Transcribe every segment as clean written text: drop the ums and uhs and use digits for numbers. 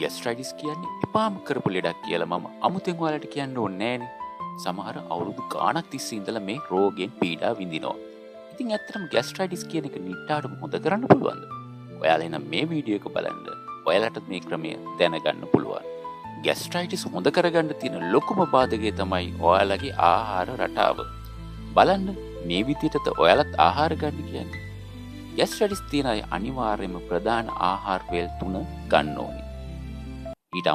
Gastritis කියන්නේ එපාම කරපු ලෙඩක් කියලා මම අමුතෙන් ඔයාලට කියන්න ඕනේ නෑනේ. සමහර අවුරුදු ගාණක් තිස්සේ ඉඳලා මේ රෝගයෙන් පීඩා විඳිනවා. ඉතින් ඇත්තටම ගැස්ට්‍රයිටිස් කියන එක නිට්ටාටම හොඳ කරන්න පුළුවන්ද? ඔයාලා එනම් මේ වීඩියෝ එක බලන්න. ඔයාලට මේ ක්‍රමය දැනගන්න පුළුවන්. ගැස්ට්‍රයිටිස් හොඳ කරගන්න තියෙන ලොකුම බාධකය තමයි ඔයාලගේ ආහාර රටාව. බලන්න මේ විදිහටද ඔයාලත් ආහාර ගන්න කියන්නේ. ගැස්ට්‍රයිටිස් තියෙන අය අනිවාර්යයෙන්ම ප්‍රධාන ආහාර වේල් 3 ගන්න ඕනේ. ඊට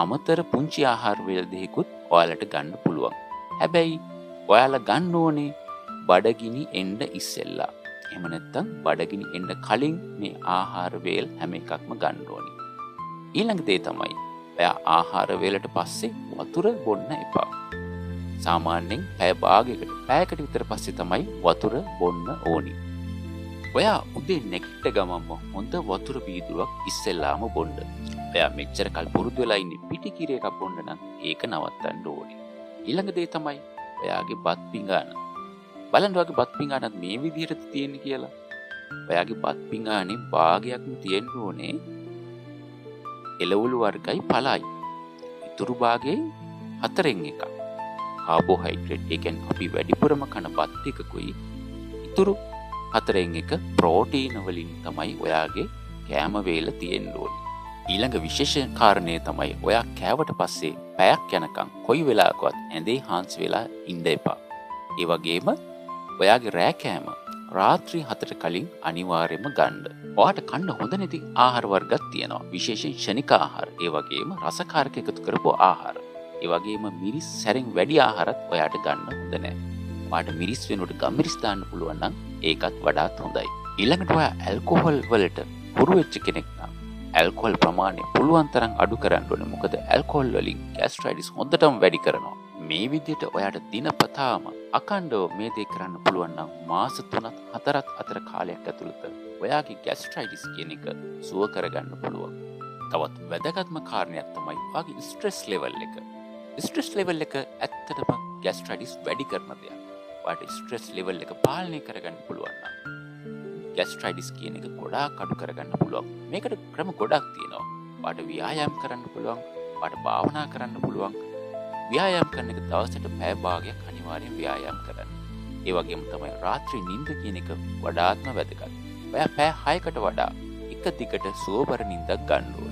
අමතර පුංචි ආහාර වේල් දෙකකුත් ඔයාලට ගන්න පුළුවන්. හැබැයි ඔයාලා ගන්න ඕනේ බඩගිනි එන්න ඉස්සෙල්ලා. එහෙම නැත්නම් බඩගිනි එන්න කලින් මේ ආහාර වේල් හැම එකක්ම ගන්න ඕනේ. ඊළඟ දේ තමයි ඔයා ආහාර වේලට පස්සේ වතුර බොන්න එපා. සාමාන්‍යයෙන් පැයකට විතර පස්සේ තමයි වතුර බොන්න ඕනි. ඔයා උදේ නැගිට ගමන්ම හොඳ වතුර වීදුරුවක් ඉස්සෙල්ලාම බොන්න. ඔයා මෙච්චර කල් පුරුදු වෙලා ඉන්නේ පිටි කිරි එකක් බොන්න නම් ඒක නවත්තන්න ඕනේ. ඊළඟ දේ තමයි ඔයාගේ බත් පිඟාන. බලන්න ඔයාගේ බත් පිඟානත් මේ විදිහට තියෙන්නේ කියලා. ඔයාගේ බත් පිඟානේ භාගයක්ම තියෙන්න ඕනේ එළවලු වර්ගයි පළයි. ඉතුරු භාගයේ 4න් එකක්. කාබෝහයිඩ්‍රේට් ඒ කියන්නේ අපි වැඩිපුරම කන බත් එකකුයි ඉතුරු 4න් එක ප්‍රෝටීන වලින් තමයි ඔයාගේ කෑම වේල තියෙන්න ඕනේ. ඊළඟ විශේෂ කාරණය තමයි ඔයා කෑවට පස්සේ පැයක් යනකම් කොයි වෙලාවකවත් ඇඳේ හාන්සි වෙලා ඉන්න එපා. ඒ වගේම ඔයාගේ රෑ කෑම රාත්‍රී 4ට කලින් අනිවාර්යයෙන්ම ගන්න. ඔයාට කන්න හොඳ නැති ආහාර වර්ගයක් තියෙනවා. විශේෂයෙන් ක්ෂණික ආහාර, ඒ වගේම රසකාරක එකතු කරපු ආහාර. ඒ වගේම මිරිස් සැරෙන් වැඩි ආහාරත් ඔයාට ගන්න හොඳ නැහැ. ඔයාට මිරිස් වෙනුවට ගම්මිරිස් දාන්න පුළුවන් නම් ඒකත් වඩාත් හොඳයි. ඊළඟට ඔයා ඇල්කොහොල් වලට හුරු වෙච්ච කෙනෙක් නම් ඇල්කොහොල් ප්‍රමාණය පුළුවන් තරම් අඩු කරන්න ඕනේ. මොකද ඇල්කොහොල් වලින් ගැස්ට්‍රයිටිස් හොඳටම වැඩි කරනවා. මේ විදිහට ඔයාට දිනපතාම අකණ්ඩව මේ දේ කරන්න පුළුවන් නම් මාස 3-4 අතර කාලයක් ඇතුළත ඔයාගේ ගැස්ට්‍රයිටිස් කියන එක සුව කරගන්න පුළුවන්. තවත් වැදගත්ම කාරණයක් තමයි ඔයාගේ ස්ට්‍රෙස් ලෙවල් එක. ස්ට්‍රෙස් ලෙවල් එක ඇත්තටම ගැස්ට්‍රයිටිස් වැඩි කරන දෙයක්. ඔයාට ස්ට්‍රෙස් ලෙවල් එක පාලනය කරගන්න පුළුවන් නම් ගැස්ට්‍රයිටිස් කියන එක ගොඩාක් අඩු කරගන්න පුළුවන්. මේකට ක්‍රම ගොඩක් තියෙනවා. ඔයාට ව්‍යායාම කරන්න පුළුවන්, ඔයාට භාවනා කරන්න පුළුවන්. ව්‍යායාම කරන එක දවසට පැය භාගයක් අනිවාර්යෙන් ව්‍යායාම කරන්න. ඒ වගේම තමයි රාත්‍රී නිින්ද කියන එක වඩාත්ම වැදගත්. ඔයා පැය 6කට වඩා එක දිගට සුවබර නිින්දක් ගන්න ඕනේ.